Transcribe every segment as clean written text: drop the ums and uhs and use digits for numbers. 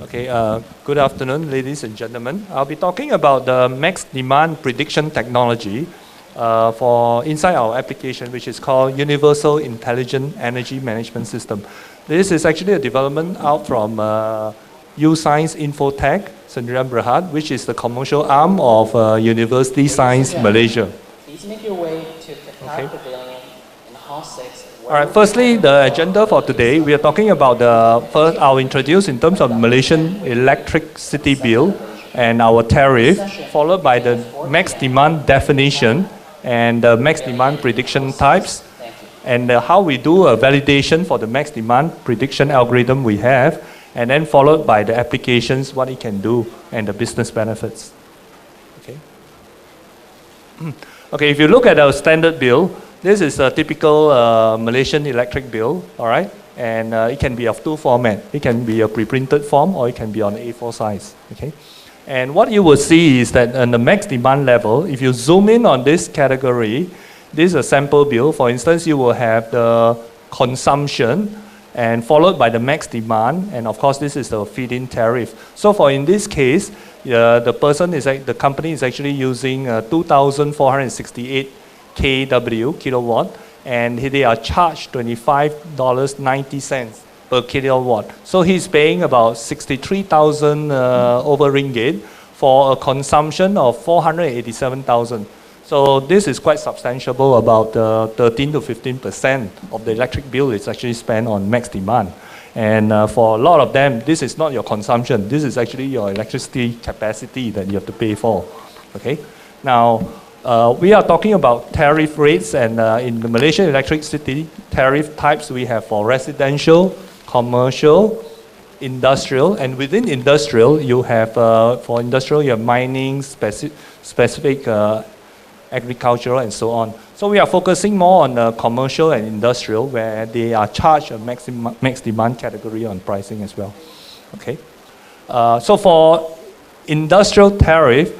Okay, good afternoon, ladies and gentlemen. I'll be talking about the max demand prediction technology for inside our application, which is called Universal Intelligent Energy Management System. This is actually a development out from UiEMS Infotech, Sendirian Berhad, which is the commercial arm of University Science Malaysia. Please make your way to the Pavilion in Hall 6. All right, firstly, the agenda for today, we are talking about first I'll introduce in terms of Malaysian electricity bill and our tariff, followed by the max demand definition and the max demand prediction types, and how we do a validation for the max demand prediction algorithm we have, and then followed by the applications, what it can do, and the business benefits. Okay. Okay, if you look at our standard bill, this is a typical Malaysian electric bill, all right? And it can be of two formats. It can be a pre-printed form or it can be on A4 size, okay? And what you will see is that on the max demand level, if you zoom in on this category, this is a sample bill. For instance, you will have the consumption and followed by the max demand, and of course this is the feed-in tariff. So for in this case, the company is actually using 2,468 kW, kilowatt, and they are charged $25.90 per kilowatt. So he's paying about 63,000 over ringgit for a consumption of 487,000. So this is quite substantial, about 13 to 15% of the electric bill is actually spent on max demand. And for a lot of them, this is not your consumption. This is actually your electricity capacity that you have to pay for. Okay. Now, we are talking about tariff rates, and in the Malaysian electricity tariff types, we have for residential, commercial, industrial, and within industrial, you have, for industrial, you have mining, specific agricultural, and so on. So we are focusing more on commercial and industrial, where they are charged a max demand category on pricing as well. Okay. So for industrial tariff,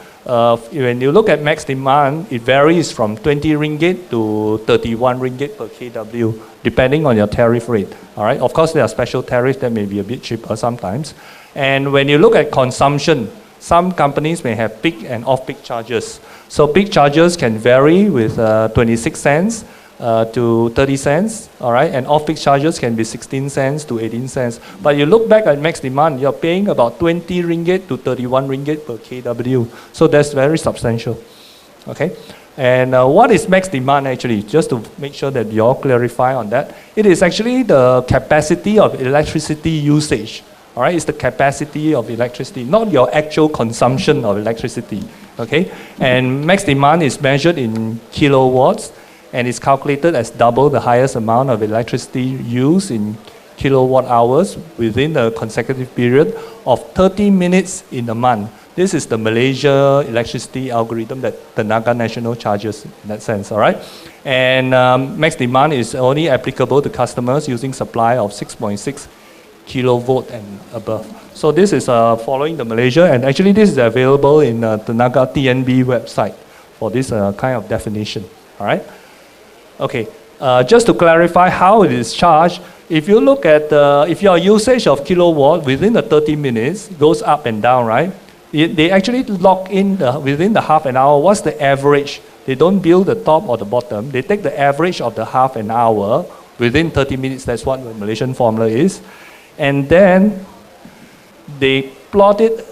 when you look at max demand, it varies from 20 ringgit to 31 ringgit per kW, depending on your tariff rate. All right. Of course, there are special tariffs that may be a bit cheaper sometimes. And when you look at consumption, some companies may have peak and off-peak charges. So peak charges can vary with 26 cents to 30 cents, all right? And off-peak charges can be 16 cents to 18 cents. But you look back at max demand, you're paying about 20 ringgit to 31 ringgit per kW. So that's very substantial, okay? And what is max demand actually? Just to make sure that you all clarify on that. It is actually the capacity of electricity usage. All right, it's the capacity of electricity, not your actual consumption of electricity, okay? And max demand is measured in kilowatts, and it's calculated as double the highest amount of electricity used in kilowatt hours within a consecutive period of 30 minutes in a month. This is the Malaysia electricity algorithm that Tenaga Nasional charges in that sense, all right? And max demand is only applicable to customers using supply of 6.6 kilovolt and above. So this is following the Malaysia, and actually this is available in Tenaga TNB website for this kind of definition, all right? Okay, just to clarify how it is charged, if you look at, if your usage of kilowatt within the 30 minutes goes up and down, right? They actually lock in within the half an hour, what's the average? They don't build the top or the bottom, they take the average of the half an hour within 30 minutes, that's what the Malaysian formula is. And then they plot it,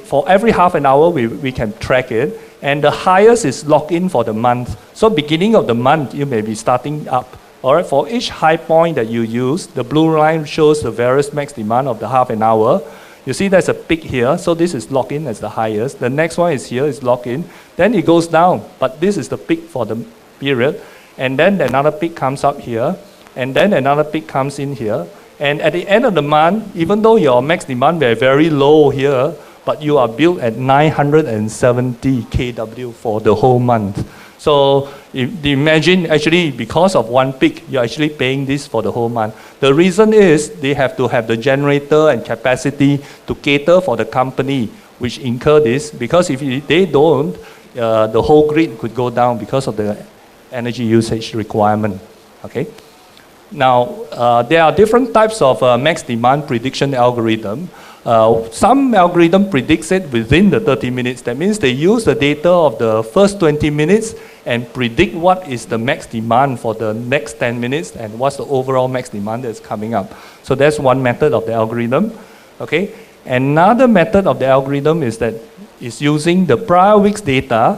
for every half an hour we can track it, and the highest is locked in for the month. So beginning of the month, you may be starting up. All right, for each high point that you use, the blue line shows the various max demand of the half an hour. You see there's a peak here, so this is locked in as the highest. The next one is here, is locked in. Then it goes down, but this is the peak for the period. And then another peak comes up here, and then another peak comes in here. And at the end of the month, even though your max demand were very low here, but you are billed at 970 kW for the whole month. So imagine actually because of one peak, you're actually paying this for the whole month. The reason is they have to have the generator and capacity to cater for the company which incur this, because if they don't, the whole grid could go down because of the energy usage requirement, okay? Now, there are different types of max demand prediction algorithm. Some algorithm predicts it within the 30 minutes. That means they use the data of the first 20 minutes and predict what is the max demand for the next 10 minutes and what's the overall max demand that's coming up. So that's one method of the algorithm. Okay. Another method of the algorithm is that it's using the prior week's data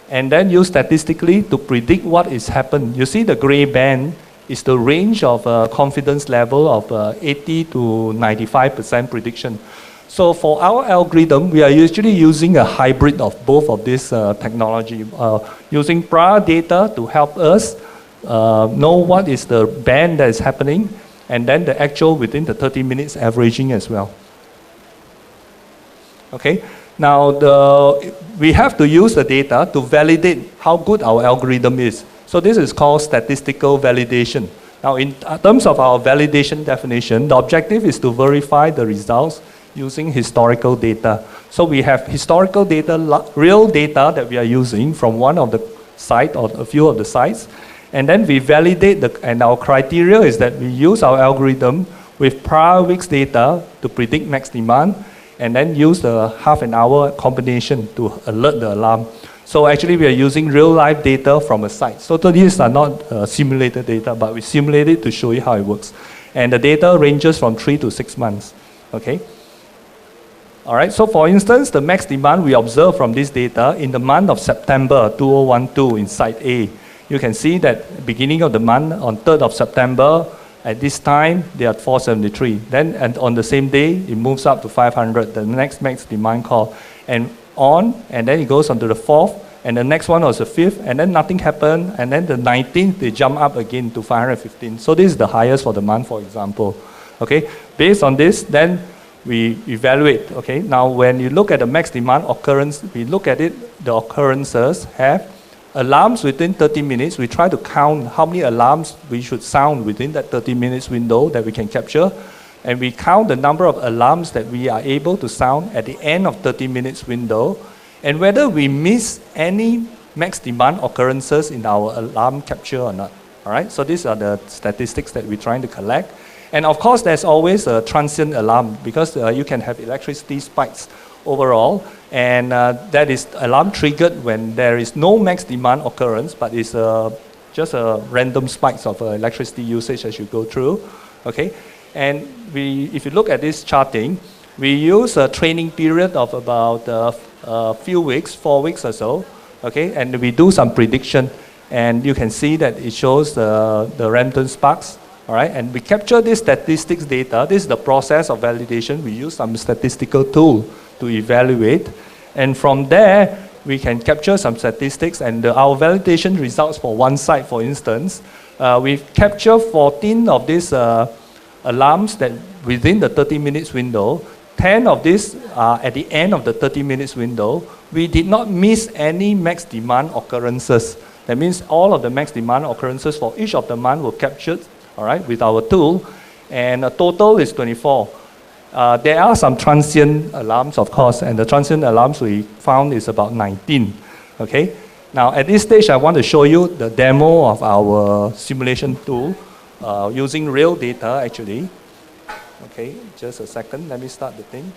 and then use statistically to predict what is happened. You see the gray band is the range of confidence level of 80 to 95% prediction. So for our algorithm, we are usually using a hybrid of both of this technology, using prior data to help us know what is the band that is happening, and then the actual within the 30 minutes averaging as well. Okay, now we have to use the data to validate how good our algorithm is. So this is called statistical validation. Now in terms of our validation definition, the objective is to verify the results using historical data. So we have historical data, real data that we are using from one of the sites or a few of the sites. And then we validate, and our criteria is that we use our algorithm with prior week's data to predict max demand, and then use the half an hour combination to alert the alarm. So actually we are using real life data from a site. So these are not simulated data, but we simulate it to show you how it works. And the data ranges from 3 to 6 months, okay? All right, so for instance, the max demand we observe from this data in the month of September 2012 in site A. You can see that beginning of the month, on 3rd of September, at this time, they are 473. Then and on the same day, it moves up to 500, the next max demand call. And then it goes on to the 4th, and the next one was the 5th, and then nothing happened, and then the 19th, they jump up again to 515. So this is the highest for the month, for example. Okay, based on this, then we evaluate. Okay, now when you look at the max demand occurrence, we look at it, the occurrences have alarms within 30 minutes. We try to count how many alarms we should sound within that 30 minutes window that we can capture. And we count the number of alarms that we are able to sound at the end of 30 minutes window, and whether we miss any max demand occurrences in our alarm capture or not. All right, so these are the statistics that we're trying to collect. And of course, there's always a transient alarm, because you can have electricity spikes overall, and that is alarm triggered when there is no max demand occurrence, but it's just a random spikes of electricity usage as you go through. Okay. And if you look at this charting, we use a training period of about a few weeks, 4 weeks or so, okay? And we do some prediction, and you can see that it shows the random sparks, all right? And we capture this statistics data. This is the process of validation. We use some statistical tool to evaluate, and from there, we can capture some statistics, and our validation results for one site, for instance, we capture 14 of these alarms that within the 30 minutes window. 10 of these are at the end of the 30 minutes window. We did not miss any max demand occurrences. That means all of the max demand occurrences for each of the month were captured, all right, with our tool, and a total is 24. There are some transient alarms, of course, and the transient alarms we found is about 19, okay? Now at this stage, I want to show you the demo of our simulation tool, using real data actually. Okay, just a second, let me start the thing.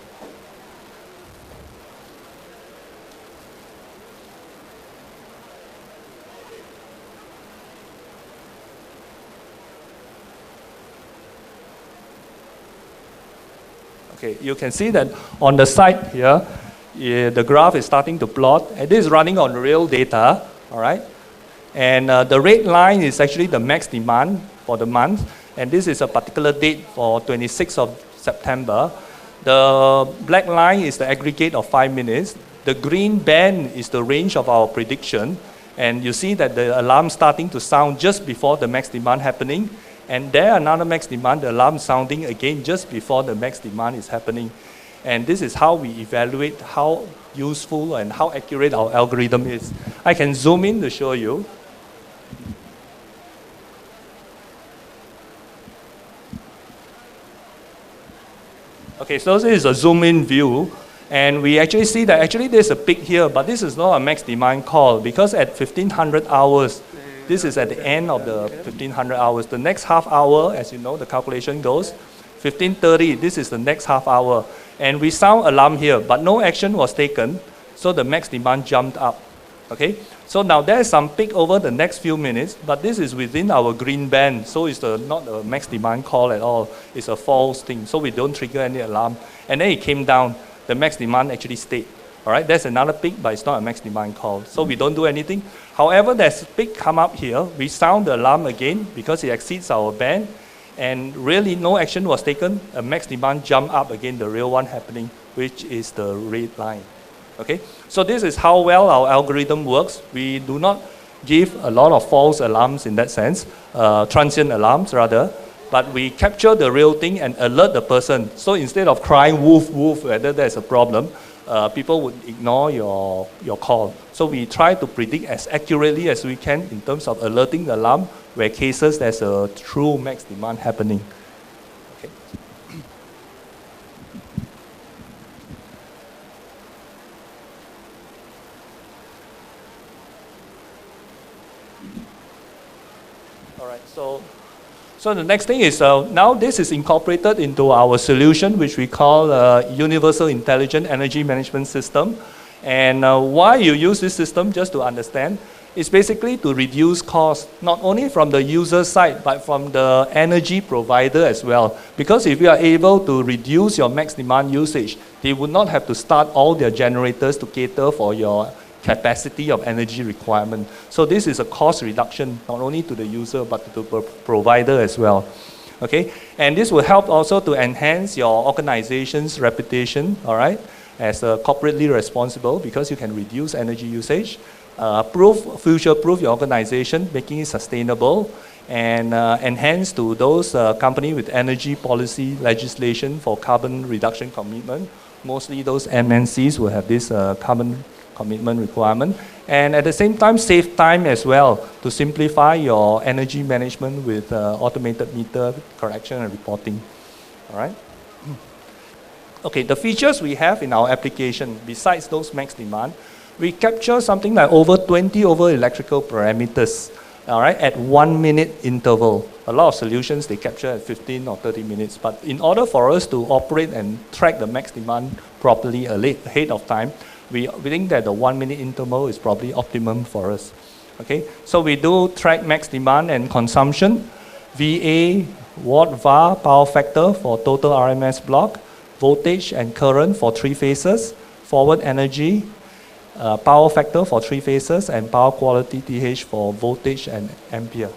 Okay, you can see that on the side here, the graph is starting to plot, and this is running on real data, all right? And the red line is actually the max demand for the month, and this is a particular date for 26th of September. The black line is the aggregate of 5 minutes. The green band is the range of our prediction, and you see that the alarm starting to sound just before the max demand happening, and there another max demand, the alarm sounding again just before the max demand is happening. And this is how we evaluate how useful and how accurate our algorithm is. I can zoom in to show you. Okay, so this is a zoom-in view, and we actually see that actually there's a peak here, but this is not a max demand call, because at 1500 hours, this is at the end of the 1500 hours. The next half hour, as you know, the calculation goes, 15:30, this is the next half hour. And we sound alarm here, but no action was taken, so the max demand jumped up. Okay? So now there is some peak over the next few minutes, but this is within our green band, so it's not a max demand call at all. It's a false thing, so we don't trigger any alarm. And then it came down, the max demand actually stayed. All right, there's another peak, but it's not a max demand call, so we don't do anything. However, there's a peak come up here, we sound the alarm again because it exceeds our band, and really no action was taken, a max demand jump up again, the real one happening, which is the red line. Okay, so this is how well our algorithm works. We do not give a lot of false alarms in that sense, transient alarms rather, but we capture the real thing and alert the person. So instead of crying woof woof whether there's a problem, people would ignore your call. So we try to predict as accurately as we can in terms of alerting the alarm where cases there's a true max demand happening. Okay. All right, so the next thing is now this is incorporated into our solution, which we call Universal Intelligent Energy Management System. And why you use this system, just to understand, is basically to reduce costs, not only from the user side, but from the energy provider as well. Because if you are able to reduce your max demand usage, they would not have to start all their generators to cater for your capacity of energy requirement. So this is a cost reduction, not only to the user, but to the provider as well. Okay, and this will help also to enhance your organization's reputation, all right, as corporately responsible, because you can reduce energy usage, future-proof your organization, making it sustainable, and enhance to those companies with energy policy legislation for carbon reduction commitment. Mostly those MNCs will have this carbon commitment requirement, and at the same time save time as well to simplify your energy management with automated meter correction and reporting. All right. Okay, the features we have in our application, besides those max demand, we capture something like over 20 electrical parameters, all right, at 1 minute interval. A lot of solutions, they capture at 15 or 30 minutes, but in order for us to operate and track the max demand properly ahead of time, we think that the 1 minute interval is probably optimum for us. Okay, so we do track max demand and consumption, VA, watt var, power factor for total RMS block, voltage and current for 3 phases, forward energy, power factor for 3 phases, and power quality TH for voltage and ampere.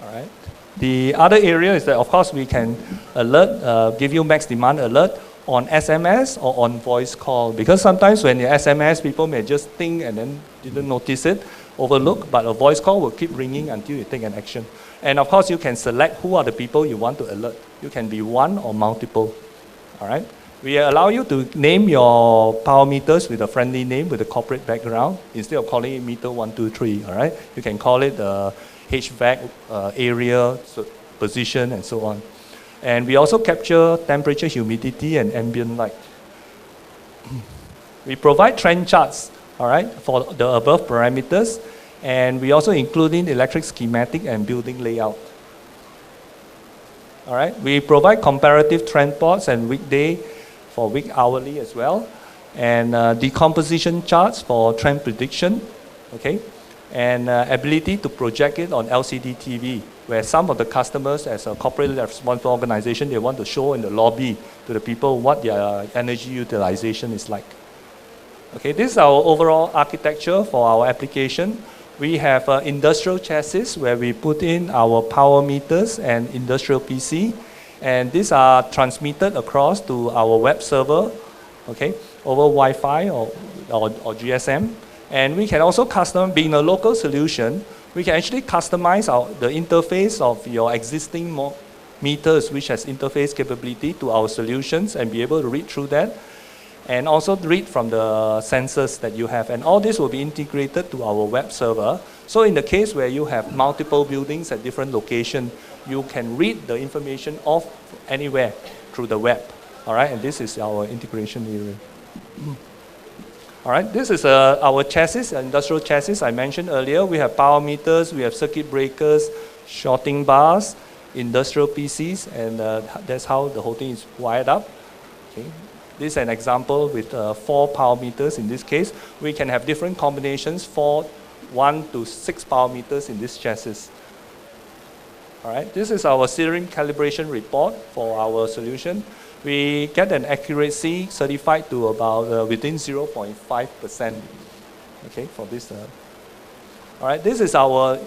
All right. The other area is that, of course, we can alert, give you max demand alert on SMS or on voice call, because sometimes when you SMS, people may just think and then didn't notice it, overlook, but a voice call will keep ringing until you take an action. And of course, you can select who are the people you want to alert. You can be one or multiple. All right. We allow you to name your power meters with a friendly name with a corporate background instead of calling it meter 123. All right. You can call it HVAC area, position, and so on. And we also capture temperature, humidity, and ambient light. We provide trend charts, all right, for the above parameters, and we also include in electric schematic and building layout. All right, we provide comparative trend plots and weekday for week hourly as well, and decomposition charts for trend prediction, okay, and ability to project it on LCD TV, where some of the customers, as a corporately responsible organization, they want to show in the lobby to the people what their energy utilization is like. Okay, this is our overall architecture for our application. We have industrial chassis where we put in our power meters and industrial PC, and these are transmitted across to our web server, okay, over Wi-Fi or GSM. And we can also custom, being a local solution, we can actually customize the interface of your existing meters, which has interface capability, to our solutions and be able to read through that. And also read from the sensors that you have. And all this will be integrated to our web server. So in the case where you have multiple buildings at different locations, you can read the information off anywhere through the web. All right, and this is our integration area. All right, this is our chassis, industrial chassis I mentioned earlier. We have power meters, we have circuit breakers, shorting bars, industrial PCs, and that's how the whole thing is wired up. Okay. This is an example with 4 power meters in this case. We can have different combinations, 1 to 6 power meters in this chassis. All right, this is our steering calibration report for our solution. We get an accuracy certified to about within 0.5%. Okay, for this. All right, this is our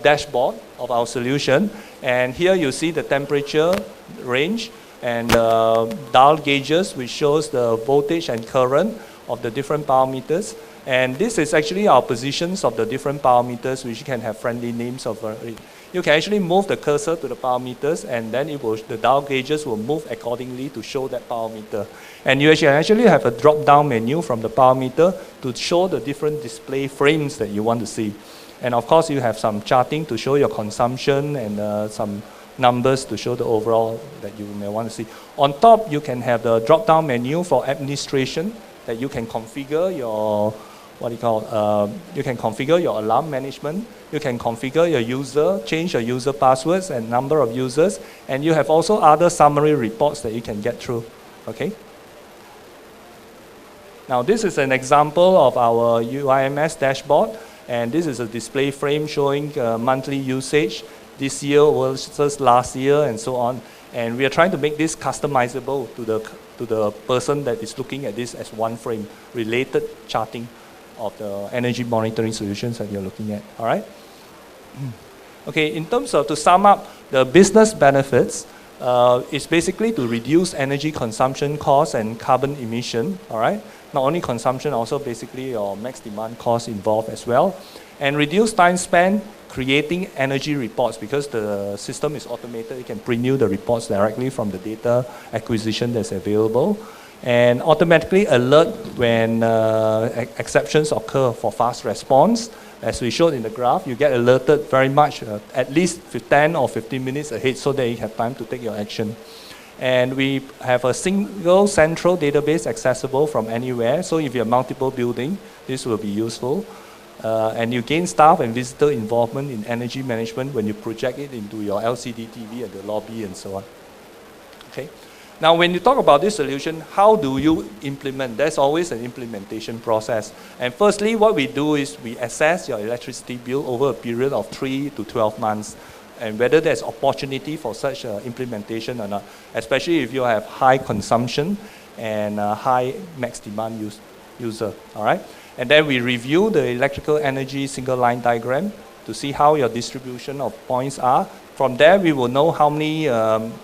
dashboard of our solution, and here you see the temperature range and dial gauges, which shows the voltage and current of the different power meters. And this is actually our positions of the different power meters, which can have friendly names of it. You can actually move the cursor to the power meters, and then the dial gauges will move accordingly to show that power meter. And you actually have a drop-down menu from the power meter to show the different display frames that you want to see. And of course, you have some charting to show your consumption and some numbers to show the overall that you may want to see. On top, you can have the drop-down menu for administration that you can configure your you can configure your alarm management, you can configure your user, change your user passwords and number of users, and you have also other summary reports that you can get through, okay? Now this is an example of our UiEMS dashboard, and this is a display frame showing monthly usage this year versus last year and so on. And we are trying to make this customizable to the person that is looking at this as one frame, related charting of the energy monitoring solutions that you're looking at, all right? Okay, in terms of, to sum up, the business benefits is basically to reduce energy consumption costs and carbon emission, all right? Not only consumption, also basically your max demand costs involved as well. And reduce time spent creating energy reports, because the system is automated. It can print you the reports directly from the data acquisition that's available. And automatically alert when exceptions occur for fast response. As we showed in the graph, you get alerted very much, at least 10 or 15 minutes ahead, so that you have time to take your action. And we have a single central database accessible from anywhere, so if you have multiple buildings, this will be useful. And you gain staff and visitor involvement in energy management when you project it into your LCD TV at the lobby and so on. Okay. Now, when you talk about this solution, how do you implement? There's always an implementation process. And firstly, what we do is we assess your electricity bill over a period of 3 to 12 months, and whether there's opportunity for such implementation or not, especially if you have high consumption and high max demand user, all right? And then we review the electrical energy single line diagram to see how your distribution of points are. From there, we will know how many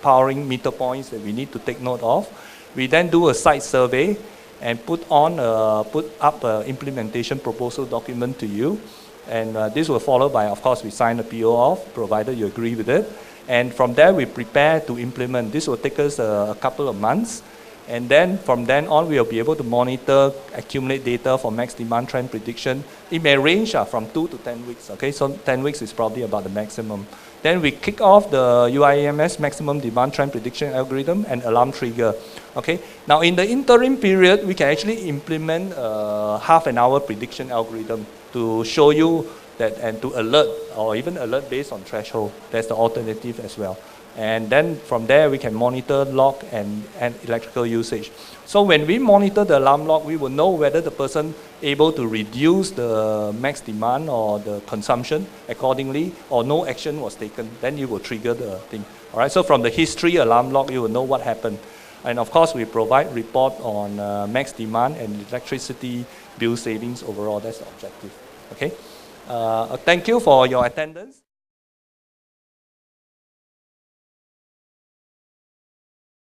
powering meter points that we need to take note of. We then do a site survey and put up an implementation proposal document to you. And this will follow by, of course, we sign a PO off, provided you agree with it. And from there, we prepare to implement. This will take us a couple of months. And then from then on, we'll be able to monitor, accumulate data for max demand trend prediction. It may range from 2 to 10 weeks, okay? So 10 weeks is probably about the maximum. Then we kick off the UiEMS maximum demand trend prediction algorithm and alarm trigger, okay? Now in the interim period, we can actually implement a half-an-hour prediction algorithm to show you that, and to alert, or even alert based on threshold. That's the alternative as well. And then from there, we can monitor log and electrical usage. So when we monitor the alarm log, we will know whether the person able to reduce the max demand or the consumption accordingly, or no action was taken. Then you will trigger the thing. All right. So from the history alarm log, you will know what happened. And of course, we provide report on max demand and electricity bill savings overall. That's the objective. Okay. Thank you for your attendance.